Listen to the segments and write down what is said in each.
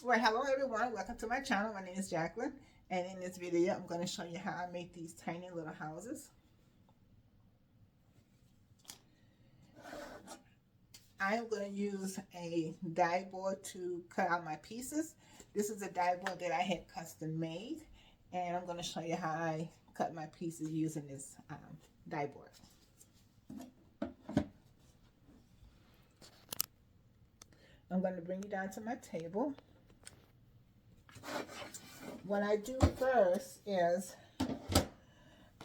Well, hello everyone. Welcome to my channel. My name is Jacqueline, and in this video, I'm going to show you how I make these tiny little houses. I am going to use a die board to cut out my pieces. This is a die board that I had custom made, and I'm going to show you how I cut my pieces using this die board. I'm going to bring you down to my table. What I do first is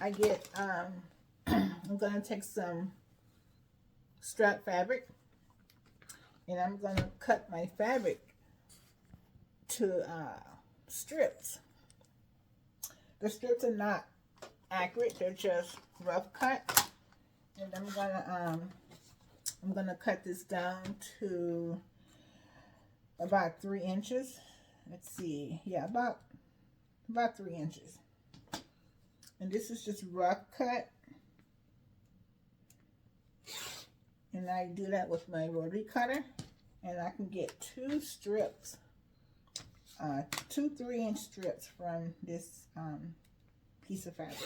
I get, I'm going to take some strap fabric, and I'm going to cut my fabric to strips. The strips are not accurate, they're just rough cut. And I'm gonna cut this down to about 3 inches. Let's see, yeah, about 3 inches. And this is just rough cut. And I do that with my rotary cutter, and I can get 2 strips, 2 3-inch strips from this piece of fabric.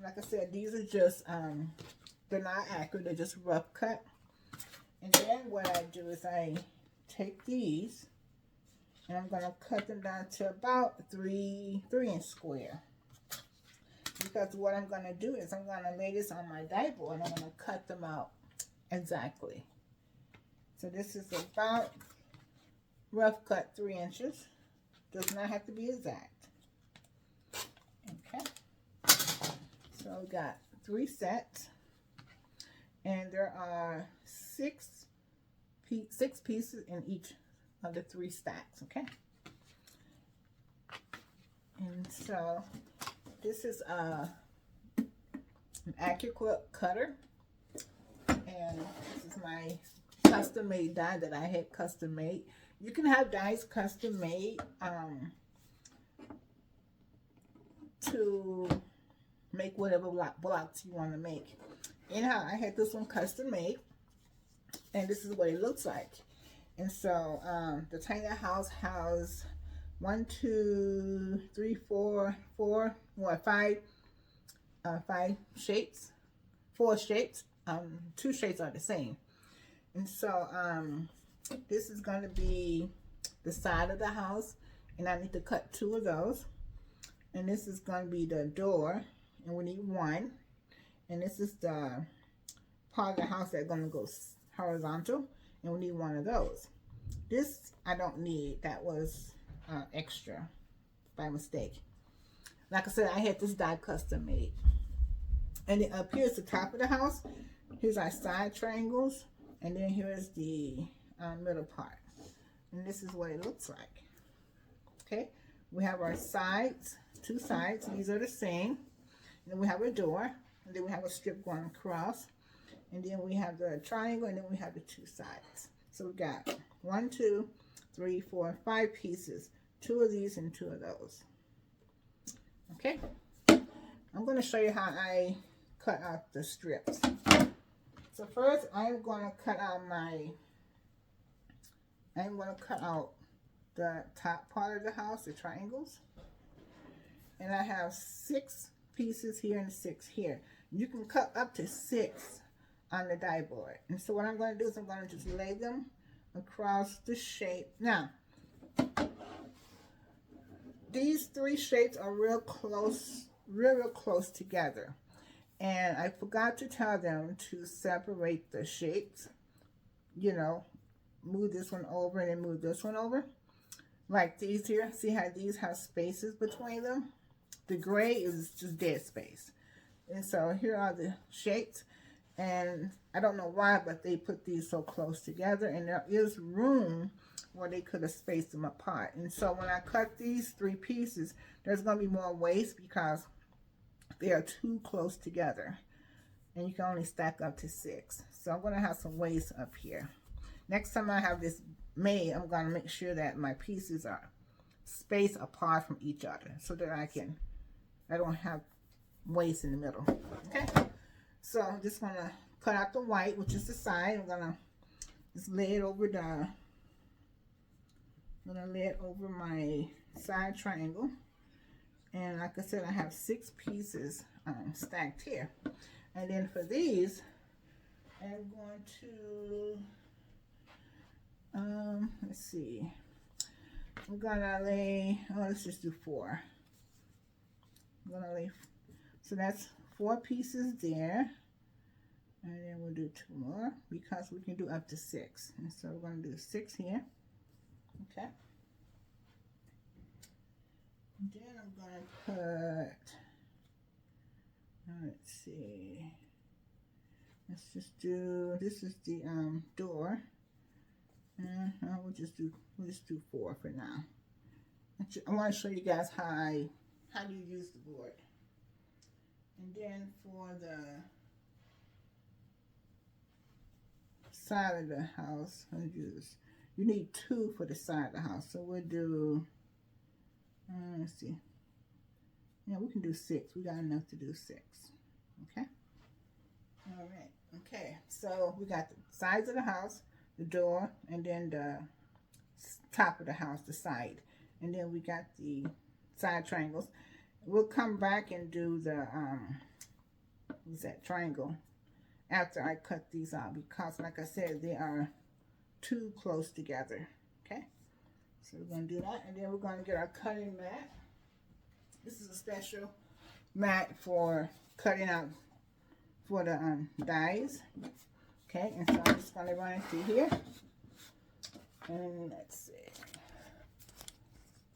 Like I said, these are just they're not accurate, they're just rough cut. And then what I do is I take these and I'm going to cut them down to about 3-inch square. Because what I'm going to do is I'm going to lay this on my die board and I'm going to cut them out exactly. So this is about rough cut 3 inches. Does not have to be exact. Okay. So we got 3 sets. And there are 6 pieces in each of the 3 stacks, okay? And so this is an Accuquilt cutter, and this is my custom made die that I had custom made. You can have dies custom made to make whatever blocks you want to make. Anyhow, I had this one custom made, and this is what it looks like. And so the tiny house has 5 shapes, 4 shapes. 2 shapes are the same. And so this is going to be the side of the house, and I need to cut 2 of those. And this is going to be the door, and we need 1. And this is the part of the house that's going to go horizontal, and we need 1 of those. This I don't need. That was extra by mistake. Like I said, I had this die custom made. And then up here is the top of the house. Here's our side triangles, and then here's the middle part. And this is what it looks like. Okay, we have our sides, 2 sides. These are the same. And then we have a door, and then we have a strip going across, and then we have the triangle, and then we have the 2 sides. So we got 1, 2, 3, 4, 5 pieces. 2 of these and 2 of those. Okay, I'm going to show you how I cut out the strips. So first, I'm going to cut out the top part of the house, the triangles. And I have 6 pieces here and 6 here. You can cut up to 6 on the die board. And so what I'm going to do is I'm going to just lay them across the shape. Now, these 3 shapes are real close together. And I forgot to tell them to separate the shapes. You know, move this one over and then move this one over. Like these here. See how these have spaces between them? The gray is just dead space. And so here are the shapes. And I don't know why, but they put these so close together. And there is room where they could have spaced them apart. And so when I cut these 3 pieces, there's going to be more waste because they are too close together. And you can only stack up to 6. So I'm going to have some waste up here. Next time I have this made, I'm going to make sure that my pieces are spaced apart from each other so that I don't have waste in the middle. Okay, so I'm just going to cut out the white, which is the side. I'm going to just lay it over I'm gonna lay it over my side triangle. And like I said, I have 6 pieces stacked here. And then for these, I'm going to, let's see, I'm gonna lay, oh, let's just do 4. I'm gonna lay, so that's 4 pieces there. And then we'll do 2 more because we can do up to 6. And so we're gonna do 6 here, okay? And then I'm gonna put, let's see, let's just do, this is the door, and we'll just do 4 for now. I want to show you guys how you use the board. And then for the side of the house, you need 2 for the side of the house, so we'll do, let's see, yeah, we can do 6. We got enough to do 6, okay? All right, okay, so we got the sides of the house, the door, and then the top of the house, the side, and then we got the side triangles. We'll come back and do the what's that, triangle after I cut these out, because like I said, they are too close together, okay? So we're going to do that, and then we're going to get our cutting mat. This is a special mat for cutting out for the dies, okay? And so I'm just going to run it through here, and let's see,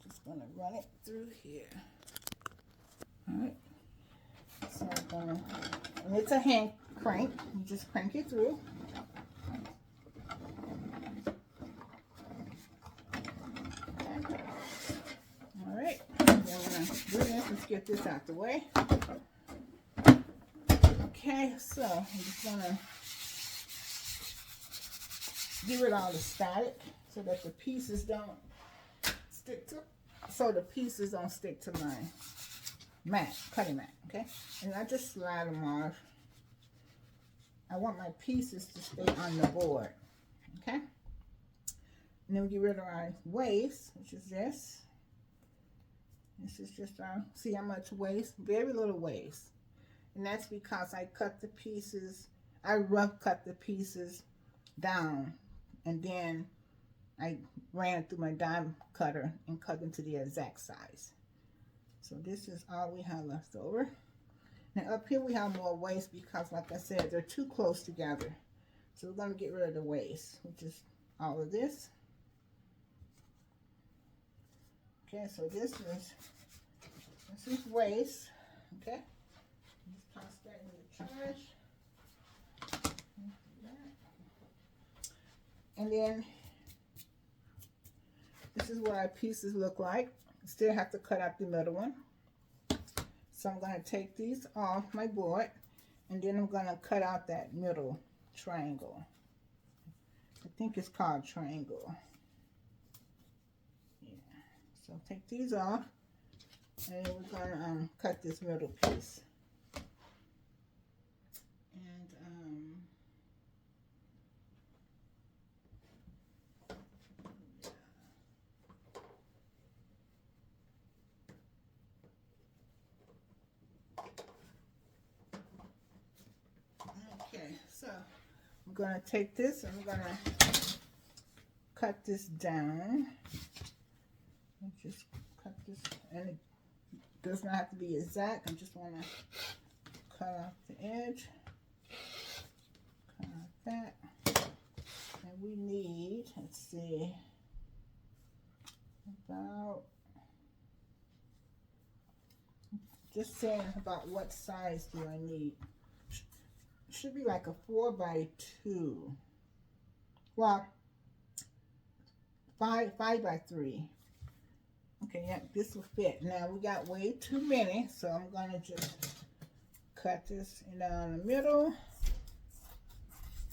just going to run it through here. All right, so I'm going to, and it's a hand crank, you just crank it through. Alright, then we're going to do this. Let's get this out the way. Okay, so I'm just going to get rid of all the static so that the pieces don't stick to, my mat, cutting mat, okay? And I just slide them off. I want my pieces to stay on the board, okay? And then we get rid of our waste, which is this. This is just our, see how much waste? Very little waste. And that's because I cut the pieces, I rough cut the pieces down, and then I ran it through my dime cutter and cut them to the exact size. So this is all we have left over. Now up here we have more waste because, like I said, they're too close together. So we're going to get rid of the waste, which is all of this. Okay, so this is waste. Okay, just toss that in the trash. And then this is what our pieces look like. Still have to cut out the middle one. So I'm going to take these off my board, and then I'm going to cut out that middle triangle. I think it's called triangle. Yeah. So take these off, and then we're going to cut this middle piece. So I'm going to take this and I'm going to cut this down. Just cut this, and it does not have to be exact. I just want to cut off the edge. Cut off that. And we need, let's see, about, just saying about what size do I need. Should be like a 4x2. Well, 5 by 3. Okay, yeah, this will fit. Now we got way too many, so I'm gonna just cut this down the middle,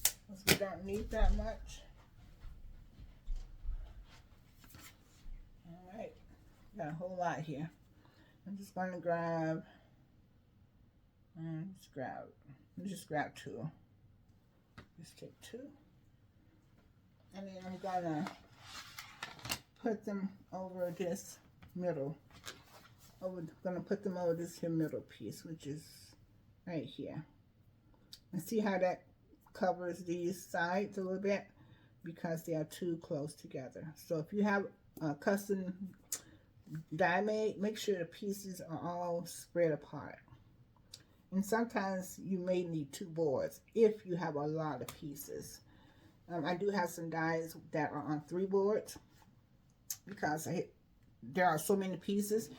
because we don't need that much. All right, got a whole lot here. I'm just gonna grab. Just grab 2. Just take 2. And then I'm gonna put them over this middle. Gonna put them over this here middle piece, which is right here. And see how that covers these sides a little bit, because they are too close together. So if you have a custom die made, make sure the pieces are all spread apart. And sometimes you may need 2 boards if you have a lot of pieces. I do have some dies that are on 3 boards because there are so many pieces.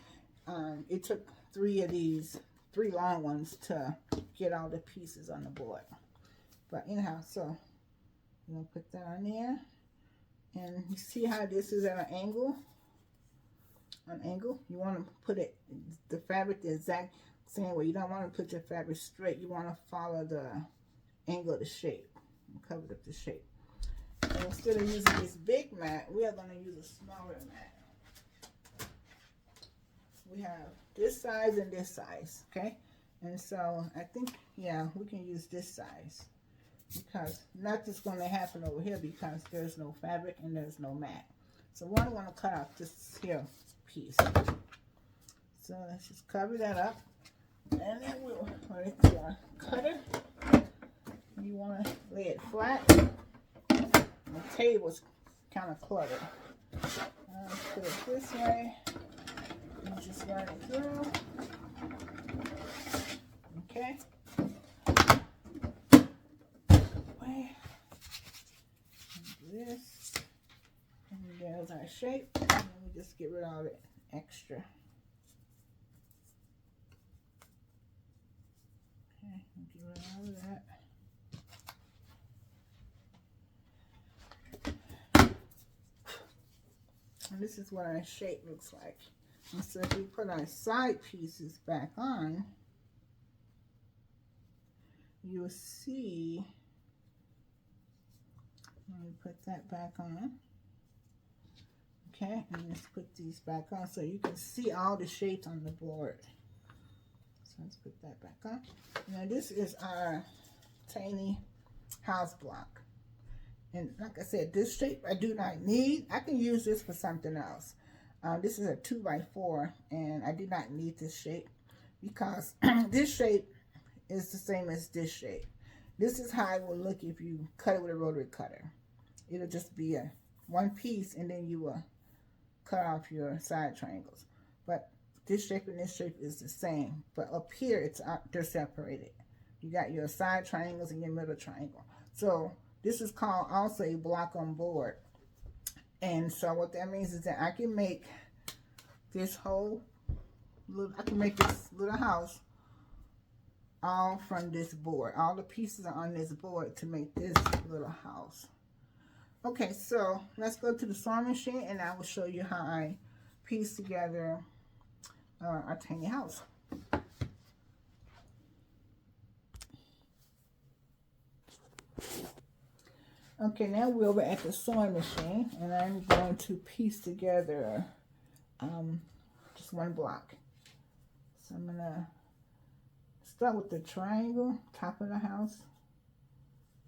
It took 3 of these, 3 long ones to get all the pieces on the board. But anyhow, so I'm going to put that on there. And you see how this is at an angle? An angle. You want to put it, the fabric the exact same way. You don't want to put your fabric straight. You want to follow the angle of the shape. Cover up the shape. And instead of using this big mat, we are going to use a smaller mat. We have this size and this size, okay? And so I think, yeah, we can use this size, because nothing's going to happen over here because there's no fabric and there's no mat. So I want to cut off this here piece. So let's just cover that up, and then we'll put it to our cutter. You want to lay it flat. The table's kind of cluttered. Put it this way. You just run it through. Okay. Way. This. And there's our shape. And then we just get rid of all the extra. Okay, get rid of all of that. And this is what our shape looks like. And so if we put our side pieces back on, you'll see, let me put that back on. Okay, and let's put these back on so you can see all the shapes on the board. So let's put that back on. Now this is our tiny house block. And like I said, this shape I do not need. I can use this for something else. This is a 2x4, and I do not need this shape because this shape is the same as this shape. This is how it will look if you cut it with a rotary cutter. It'll just be a one piece, and then you will cut off your side triangles. But this shape and this shape is the same, but up here they're separated. You got your side triangles and your middle triangle. So this is called also a block on board. And so what that means is that I can make this whole I can make this little house all from this board. All the pieces are on this board to make this little house. Okay, so let's go to the sewing machine and I will show you how I piece together our tiny house. Okay, now we're over at the sewing machine, and I'm going to piece together just one block. So I'm going to start with the triangle, top of the house,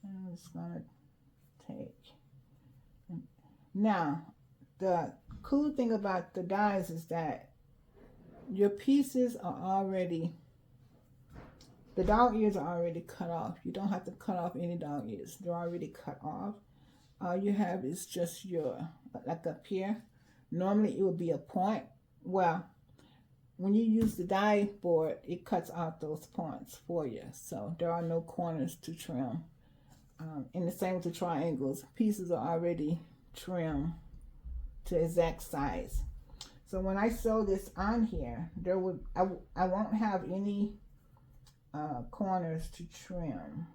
and I'm just going to take. Now, the cool thing about the dies is that your pieces are already, the dog ears are already cut off. You don't have to cut off any dog ears. They're already cut off. All you have is just your, like up here. Normally it would be a point. Well, when you use the die board, it cuts out those points for you. So there are no corners to trim. And the same with the triangles. Pieces are already trimmed to exact size. So when I sew this on here, I won't have any corners to trim.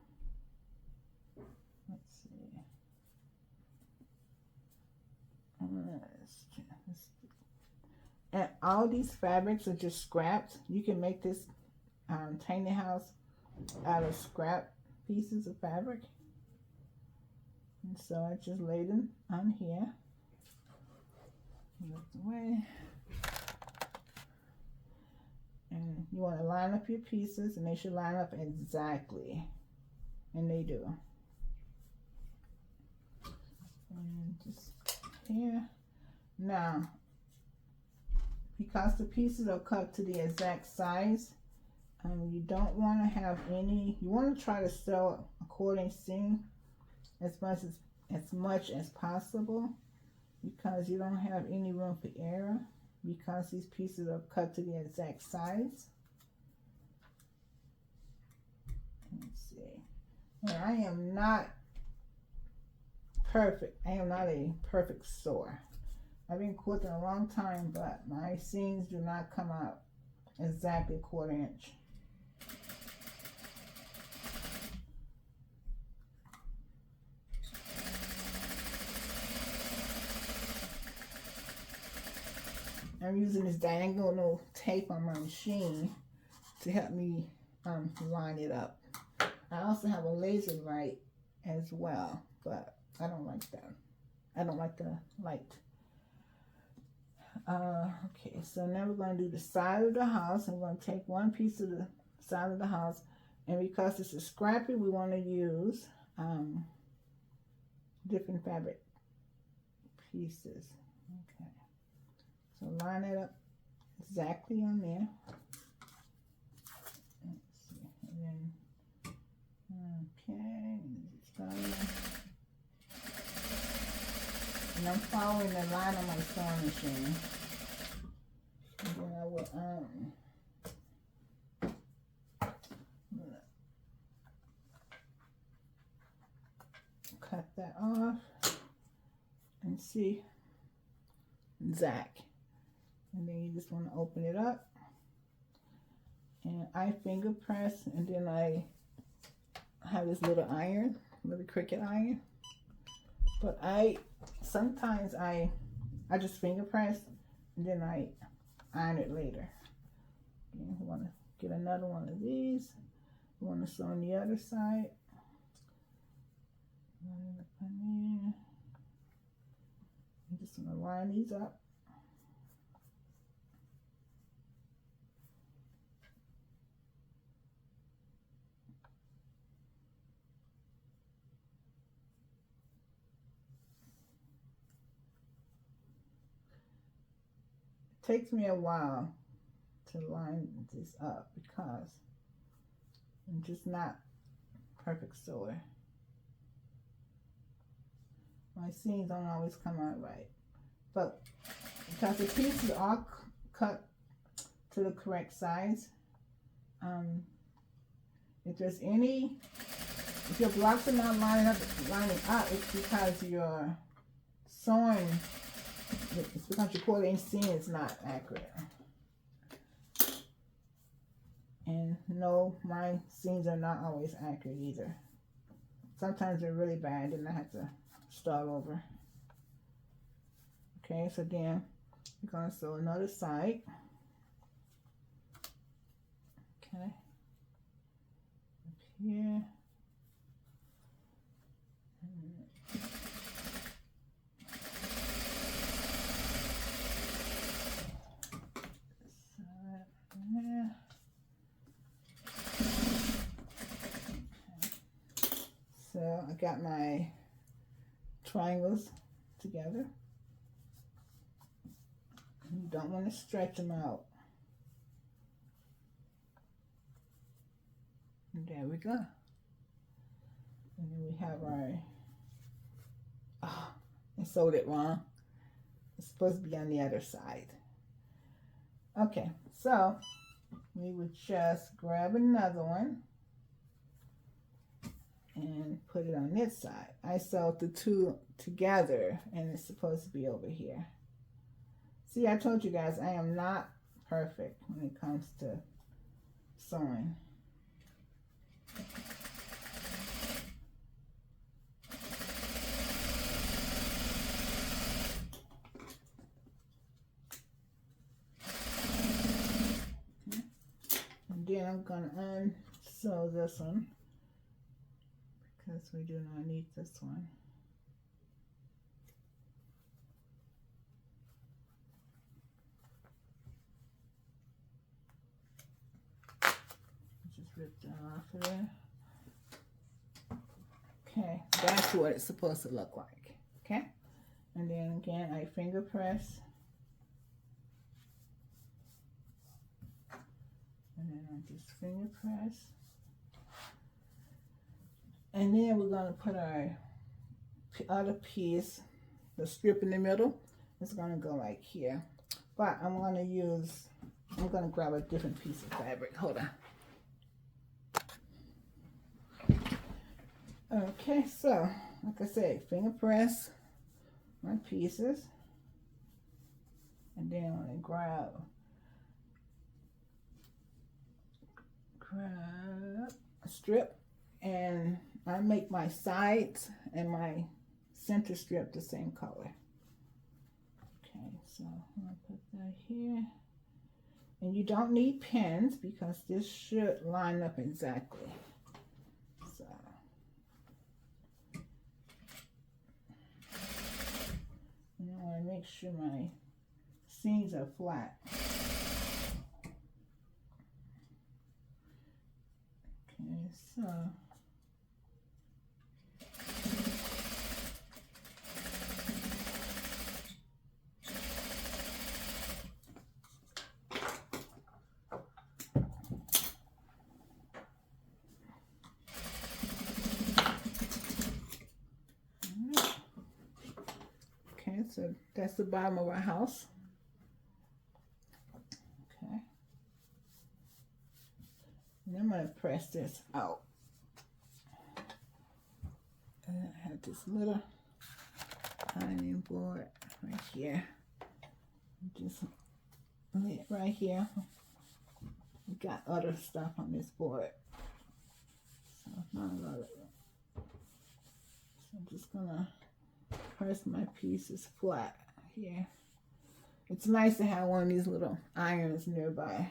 Let's see. And all these fabrics are just scraps. You can make this tiny house out of scrap pieces of fabric. And so I just laid them on here. Move it away. And you want to line up your pieces, and they should line up exactly. And they do. And just here. Now, because the pieces are cut to the exact size, you don't want to have any, you want to try to sew according seam as much as possible, because you don't have any room for error, because these pieces are cut to the exact size. Let's see. And I am not perfect. I am not a perfect sewer. I've been quilting a long time, but my seams do not come out exactly 1/4 inch. I'm using this diagonal tape on my machine to help me line it up. I also have a laser light as well, but I don't like that. I don't like the light. Okay, so now we're going to do the side of the house. I'm going to take one piece of the side of the house, and because this is scrappy, we want to use different fabric pieces. Okay, so line it up exactly on there. Let's see, and then okay, and I'm following the line on my sewing machine. And then I will cut that off and see Zach. And then you just want to open it up. And I finger press, and then I have this little iron, little Cricut iron. But sometimes I just finger press, and then I iron it later. Okay, I want to get another one of these. I want to sew on the other side. I'm just going to line these up. Takes me a while to line this up because I'm just not perfect sewer. My seams don't always come out right, but because the pieces are cut to the correct size, if your blocks are not lining up, it's because your sewing. It's because your 1/4 inch seam is not accurate. And no, my seams are not always accurate either. Sometimes they're really bad, and I have to start over. Okay, so then we're going to sew another side. Okay. Up here. So I got my triangles together. You don't want to stretch them out. And there we go. And then we have our, I sewed it wrong. It's supposed to be on the other side. Okay, so we would just grab another one and put it on this side. I sewed the two together, and it's supposed to be over here. See, I told you guys I am not perfect when it comes to sewing. And then I'm going to unsew this one, because we do not need this one. Just rip that off of there. Okay, that's what it's supposed to look like. Okay, And then again, I finger press. And then I just finger press. And then we're going to put our other piece, the strip in the middle. It's going to go like here. But I'm going to grab a different piece of fabric. Hold on. Okay, so like I said, finger press my pieces. And then I'm going to grab a strip, and I make my sides and my center strip the same color. Okay, so I'm going to put that here. And you don't need pins because this should line up exactly. So, and I want to make sure my seams are flat. Okay, so so that's the bottom of our house. Okay. And I'm going to press this out. And I have this little ironing board right here. Just lay it right here. We got other stuff on this board. So not a lot of it. So I'm just going to press my pieces flat here. It's nice to have one of these little irons nearby,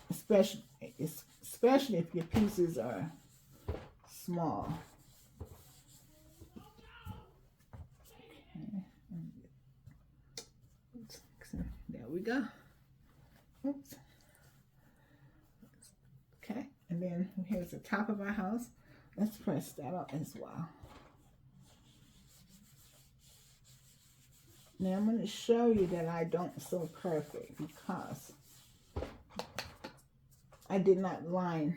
especially if your pieces are small. Okay, oops. So there we go. Oops. Okay, and then here's the top of our house. Let's press that up as well. Now I'm going to show you that I don't sew perfect because I did not line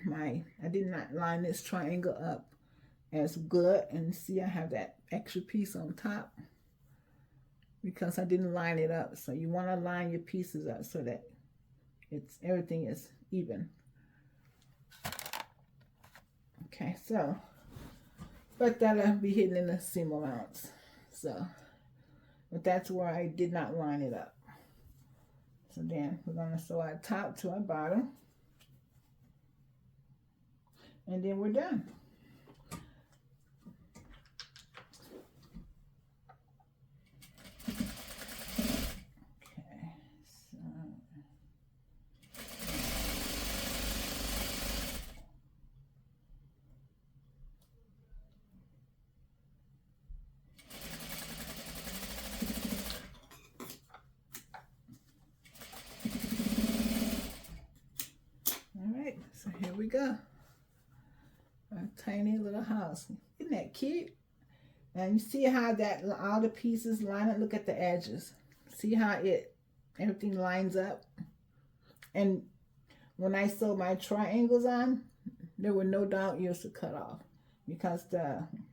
this triangle up as good. And see, I have that extra piece on top because I didn't line it up. So you want to line your pieces up so that everything is even. Okay, so, but that'll be hidden in the seam allowance. So, but that's where I did not line it up. So then we're going to sew our top to our bottom. And then we're done. Okay, so. So here we go. Our tiny little house. Isn't that cute? And you see how that all the pieces line up? Look at the edges. See how everything lines up? And when I sewed my triangles on, there were no dog ears to cut off. Because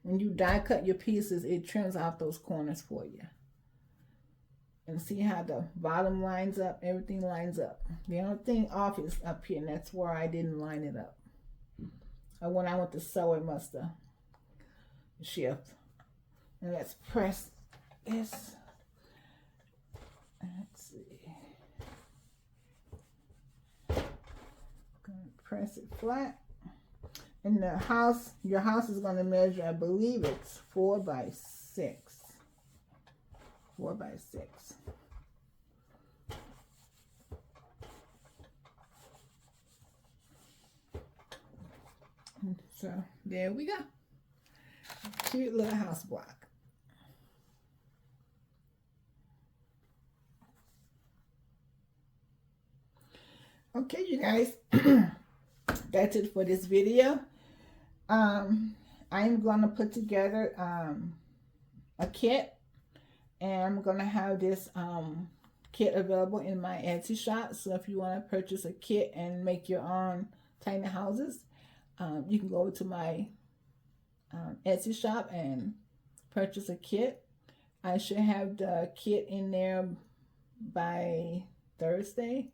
when you die cut your pieces, it trims off those corners for you. And see how the bottom lines up? Everything lines up. The only thing off is up here, and that's where I didn't line it up. And when I went to sew, it must have shifted. And let's press this. Let's see. Gonna press it flat. And the house, your house is going to measure, I believe it's 4 by 6. 4 by 6. So there we go. Cute little house block. Okay, you guys, that's it for this video. I'm going to put together a kit, and I'm gonna have this kit available in my Etsy shop. So if you want to purchase a kit and make your own tiny houses, you can go to my Etsy shop and purchase a kit. I should have the kit in there by Thursday.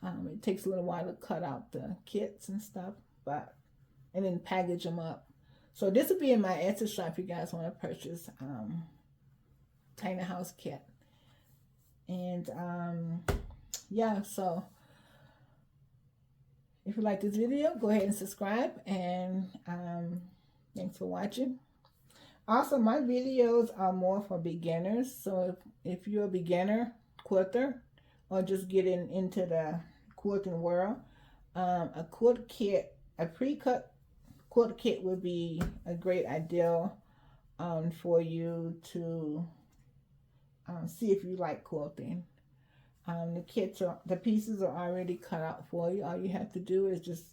It takes a little while to cut out the kits and stuff, and then package them up. So this will be in my Etsy shop if you guys want to purchase tiny house kit. And yeah, so if you like this video, go ahead and subscribe, and thanks for watching. Also, my videos are more for beginners, so if you're a beginner quilter or just getting into the quilting world, a quilt kit, a pre-cut quilt kit would be a great idea for you to see if you like quilting. The pieces are already cut out for you. All you have to do is just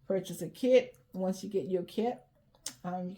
purchase a kit. Once you get your kit, you can